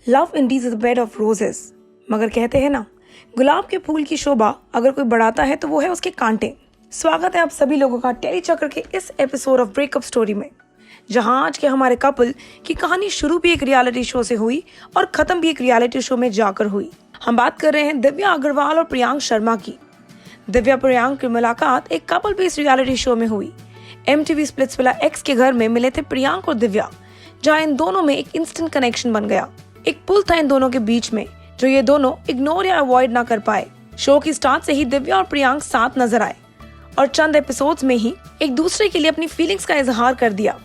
Love Indies is a bed of roses, मगर कहते हैं ना, गुलाब के फूल की शोभा अगर कोई बढ़ाता है तो वो है उसके कांटे। स्वागत है आप सभी लोगों का टेली चक्र के इस एपिसोड ऑफ ब्रेकअप स्टोरी में, जहां आज के हमारे कपल की कहानी शुरू भी एक रियलिटी शो से हुई और खत्म भी एक रियलिटी शो में जाकर हुई। हम बात कर रहे हैं दिव्या अग्रवाल और प्रियांक शर्मा की। दिव्या प्रियांक की मुलाकात एक कपल बेस्ड रियलिटी शो में हुई। MTV स्प्लिट्सविला एक्स के घर में मिले थे प्रियांक और दिव्या, जहां इन दोनों में एक इंस्टेंट कनेक्शन बन गया। एक पुल था इन दोनों के बीच में जो ये दोनों इग्नोर या अवॉइड ना कर पाए। शो की स्टार्ट से ही दिव्या और प्रियांक साथ नजर आए और चंद एपिसोड्स में ही एक दूसरे के लिए अपनी फीलिंग्स का इजहार कर दिया।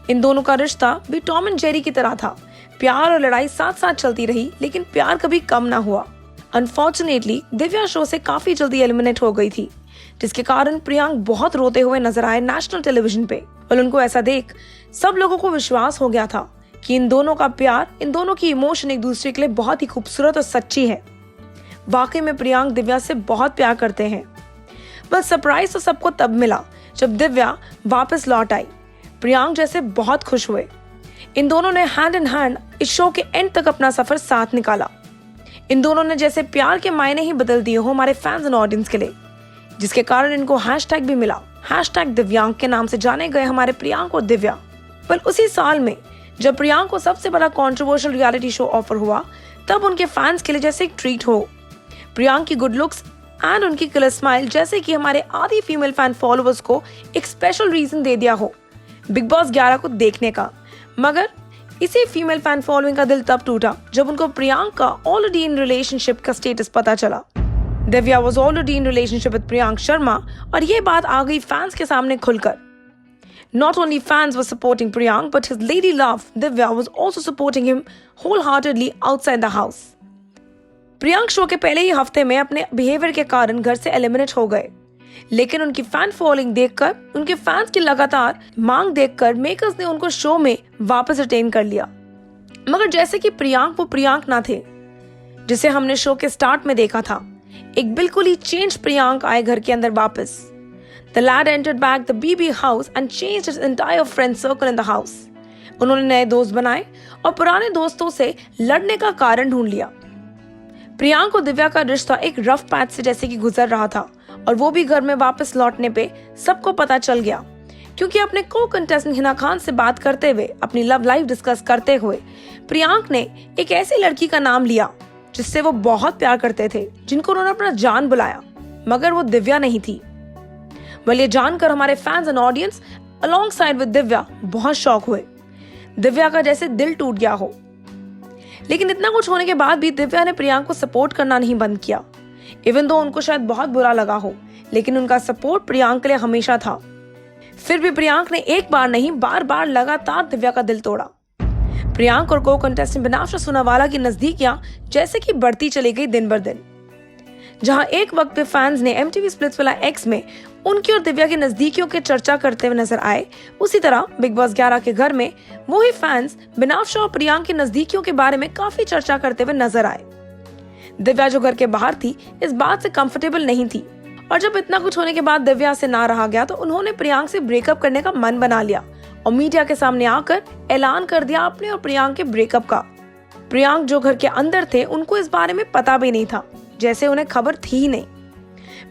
इन दोनों का रिश्ता भी टॉम एंड जेरी की तरह था। प्यार और लड़ाई साथ साथ चलती रही, लेकिन प्यार कभी कम ना हुआ। अनफॉर्चुनेटली दिव्या शो से काफी जल्दी एलिमिनेट हो गई थी, जिसके कारण प्रियांक बहुत रोते हुए नजर आए नेशनल टेलीविजन पे। और उनको ऐसा देख सब लोगों को विश्वास हो गया था कि इन दोनों का प्यार, इन दोनों की इमोशन एक दूसरे के लिए बहुत ही खूबसूरत और सच्ची है। वाकई में प्रियांक दिव्या से बहुत प्यार करते हैं। बस सरप्राइज तो सबको तब मिला जब दिव्या वापस लौट आई। प्रियांक जैसे बहुत खुश हुए। इन दोनों ने हैंड इन हैंड इस शो के एंड तक अपना सफर साथ निकाला। इन दोनों ने जैसे प्यार के मायने ही बदल दिए हो हमारे फैंस एंड ऑडियंस के लिए, जिसके कारण इनको हैशटैग भी मिला। हैशटैग दिव्यांक के नाम से जाने गए हमारे प्रियांक और दिव्या। पर उसी साल में जब प्रियांक को सबसे बड़ा कंट्रोवर्शियल रियलिटी शो ऑफर हुआ, तब उनके फैंस के लिए जैसे एक ट्रीट हो। प्रियांक की गुड लुक्स एंड उनकी किलर स्माइल जैसे कि हमारे आधी फीमेल फैन फॉलोअर्स को एक स्पेशल रीजन दे दिया हो बिग बॉस 11 को देखने का। मगर इसी फीमेल फैन फॉलोइंग का दिल तब टूटा जब उनको प्रियांक का ऑलरेडी इन रिलेशनशिप का स्टेटस पता चला। Divya was already in relationship with Priyank Sharma और ये बात आ गई फैंस के सामने खुलकर। Not only fans were supporting Priyank, but his lady love, Divya, was also supporting him wholeheartedly outside the house. Priyank show के पहले ही हफ्ते में अपने बिहेवियर के कारण घर से एलिमिनेट हो गए, लेकिन उनकी फैन फॉलोइंग देखकर, उनके फैंस की लगातार मांग देखकर मेकर्स ने उनको शो में वापस रिटेन कर लिया। मगर जैसे कि प्रियांक वो प्रियांक ना थे जिसे हमने शो के स्टार्ट में देखा था। एक बिल्कुल ही चेंज प्रियांक आए घर के अंदर वापस। The lad entered back the BB house and changed his entire friend circle in the house. उन्होंने नए दोस्त बनाए और पुराने दोस्तों से लड़ने का कारण ढूंढ लिया। प्रियांक और दिव्या का रिश्ता एक रफ पैच से जैसे कि गुजर रहा था और वो भी घर में वापस लौटने पे सबको पता चल गया, क्योंकि अपने को कंटेस्टेंट हिना खान से बात करते हुए, अपनी लव लाइफ डिस्कस करते हुए प्रियांक ने एक ऐसी लड़की का नाम लिया जिससे वो बहुत प्यार करते थे, जिनको उन्होंने अपना जान बुलाया, मगर वो दिव्या नहीं थी। ये जानकर हमारे fans and audience along side with Divya बहुत शॉक हुए। दिव्या का जैसे दिल टूट गया हो। लेकिन इतना कुछ होने के बाद भी दिव्या ने प्रियांक को सपोर्ट करना नहीं बंद किया। इवन दो उनको शायद बहुत बुरा लगा हो, लेकिन उनका सपोर्ट प्रियांक के लिए हमेशा था। फिर भी प्रियांक ने एक बार नहीं, बार बार लगातार दिव्या का दिल तोड़ा। प्रियांक और को कंटेस्टेंट बिनाफ्शा सुनावाला की नजदीकियां जैसे कि बढ़ती चली गई दिन बर दिन। जहां एक वक्त पे फैंस ने MTV स्प्लिट्सविला एक्स में उनकी और दिव्या की नजदीकियों के चर्चा करते हुए नजर आए, उसी तरह बिग बॉस 11 के घर में वही फैंस बिनाफ्शा और प्रियांक की नजदीकियों के बारे में काफी चर्चा करते हुए नजर आए। दिव्या जो घर के बाहर थी, इस बात से कंफर्टेबल नहीं थी और जब इतना कुछ होने के बाद दिव्या से ना रहा गया तो उन्होंने प्रियांक से ब्रेकअप करने का मन बना लिया और मीडिया के सामने आकर ऐलान कर दिया अपने और प्रियांक के ब्रेकअप का। प्रियांक जो घर के अंदर थे, उनको इस बारे में पता भी नहीं था, जैसे उन्हें खबर थी ही नहीं।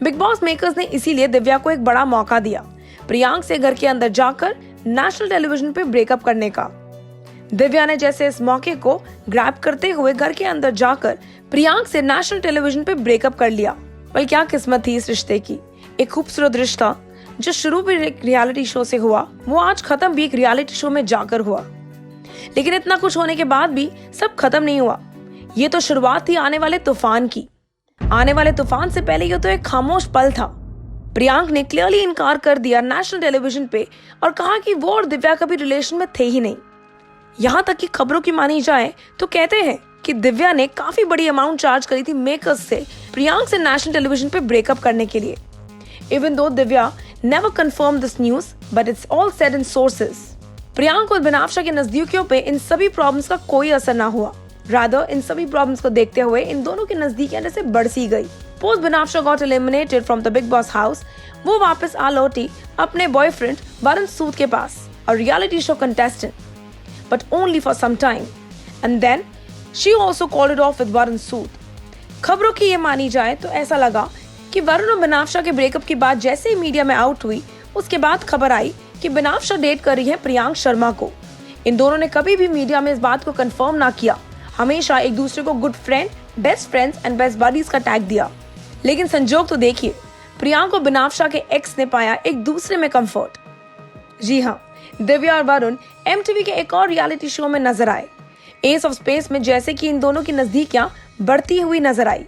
बिग बॉस मेकर्स ने इसीलिए दिव्या को एक बड़ा मौका दिया, प्रियांक से घर के अंदर जाकर नेशनल टेलीविजन पे ब्रेकअप करने का। दिव्या ने जैसे इस मौके को ग्रैब करते हुए घर के अंदर जाकर प्रियांक से नेशनल टेलीविजन पे ब्रेकअप कर लिया। पर क्या किस्मत थी इस रिश्ते की। एक खूबसूरत रिश्ता जो शुरू भी एक रियलिटी शो से हुआ, वो आज खत्म भी एक रियलिटी शो में जाकर हुआ। लेकिन इतना कुछ होने के बाद भी सब खत्म नहीं हुआ। ये तो शुरुआत थी आने वाले तूफान की। आने वाले तूफान से पहले ये तो एक खामोश पल था। प्रियांक ने क्लियरली इनकार कर दिया नेशनल टेलीविजन पे और कहा कि वो और दिव्या कभी रिलेशन में थे ही नहीं। यहाँ तक कि खबरों की मानी जाए तो कहते हैं कि दिव्या ने काफी बड़ी अमाउंट चार्ज करी थी मेकर्स से प्रियांक से नेशनल टेलीविजन पे ब्रेकअप करने के लिए। Even though Divya never confirm this news, but it's all said in sources. Priyank और बिनाफ्शा के नजदीकियों पे इन सभी प्रॉब्लम्स का कोई असर ना हुआ। रादर इन सभी प्रॉब्लम्स को देखते हुए इन दोनों की नजदीकियां जैसे बढ़ती गई। Post Binafsha got eliminated from the Bigg Boss house, वो वापस आ लौटी अपने बॉयफ्रेंड वरुण सूद के पास, और reality show contestant, but only for some time. And then She also called it off with Varun Sood. खबरों की ये मानी जाए तो ऐसा लगा कि वरुण और बिनाफ्शा के ब्रेकअप की बात जैसे ही मीडिया में आउट हुई, उसके बाद खबर आई कि बिनाफ्शा डेट कर रही है प्रियांक शर्मा को। इन दोनों ने कभी भी मीडिया में इस बात को कंफर्म ना किया, हमेशा एक दूसरे को good friend, best friends and best buddies का टैग दिया। लेकिन संजोग तो देखिए, प्रियांक और बिनाफ्शा के एक्स ने पाया एक दूसरे में कंफर्ट। जी हाँ, दिव्या और वरुण MTV के एक और रियलिटी शो में नजर आए, एस ऑफ स्पेस में, जैसे कि इन दोनों की नजदीकियां बढ़ती हुई नजर आई।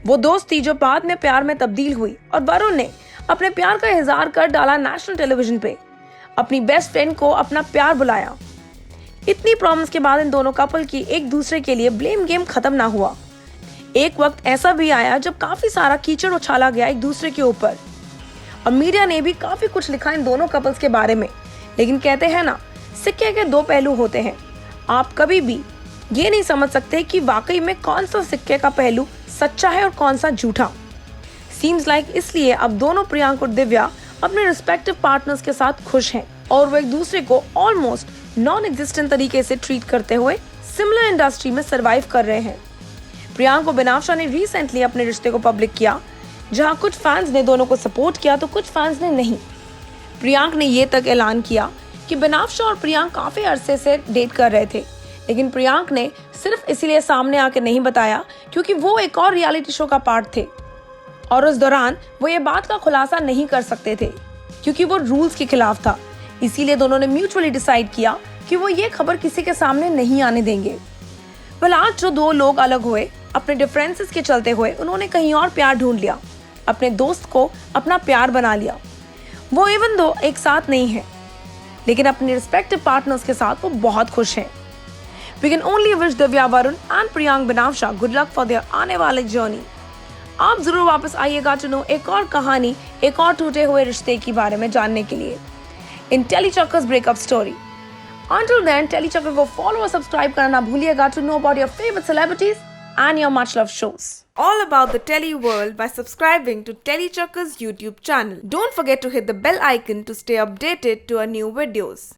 वो दोस्ती जो बाद में प्यार में तब्दील हुई और वरुण ने अपने प्यार का इजहार कर डाला नेशनल टेलीविजन पे। अपनी बेस्ट फ्रेंड को अपना प्यार बुलाया। इतनी प्रॉमिस के बाद इन दोनों कपल की एक दूसरे के लिए ब्लेम गेम खत्म ना हुआ। एक वक्त ऐसा भी आया जब काफी सारा कीचड़ उछाला गया एक दूसरे के ऊपर और मीडिया ने भी काफी कुछ लिखा इन दोनों कपल्स के बारे में। लेकिन कहते हैं ना, सिक्के के दो पहलू होते हैं। आप कभी भी ये नहीं समझ सकते कि वाकई में कौन सा सिक्के का पहलू सच्चा है और कौन सा झूठा। सीम्स लाइक इसलिए अब दोनों प्रियांक और दिव्या अपने रिस्पेक्टिव पार्टनर्स के साथ खुश हैं और वो एक दूसरे को ऑलमोस्ट नॉन एग्जिस्टेंट तरीके से ट्रीट करते हुए सिमिलर इंडस्ट्री में सरवाइव कर रहे हैं। प्रियांक और बिनाफ्शा ने रिसेंटली अपने रिश्ते को पब्लिक किया, जहां कुछ फैंस ने दोनों को सपोर्ट किया तो कुछ फैंस ने नहीं। प्रियांक ने ये तक ऐलान किया कि बिनाफ्शा और प्रियांक काफी अरसे से डेट कर रहे थे, लेकिन प्रियांक ने सिर्फ इसीलिए सामने आके नहीं बताया क्योंकि वो एक और रियलिटी शो का पार्ट थे और उस दौरान वो ये बात का खुलासा नहीं कर सकते थे क्योंकि वो रूल्स के खिलाफ था। इसीलिए दोनों ने म्यूचुअली डिसाइड किया कि वो ये खबर किसी के सामने नहीं आने देंगे। आज जो दो लोग अलग हुए, अपने डिफरेंसेस के चलते हुए उन्होंने कहीं और प्यार ढूंढ लिया, अपने दोस्त को अपना प्यार बना लिया। वो इवन दो एक साथ नहीं है, लेकिन अपने रिस्पेक्टिव पार्टनर्स के साथ वो बहुत खुश हैं। We can only wish Divya, Varun and Priyank Binafsha good luck for their आने वाले जर्नी। आप जरूर वापस आइएगा टू नो एक और कहानी, एक और टूटे हुए रिश्ते के बारे में जानने के लिए इन Tellychakkar's breakup story. Until then, Tellychakkar को फॉलो और सब्सक्राइब करना ना भूलिएगा to know about your favourite celebrities and your much loved shows. All about the Telly world by subscribing to Telly Chakka's YouTube channel. Don't forget to hit the bell icon to stay updated to our new videos.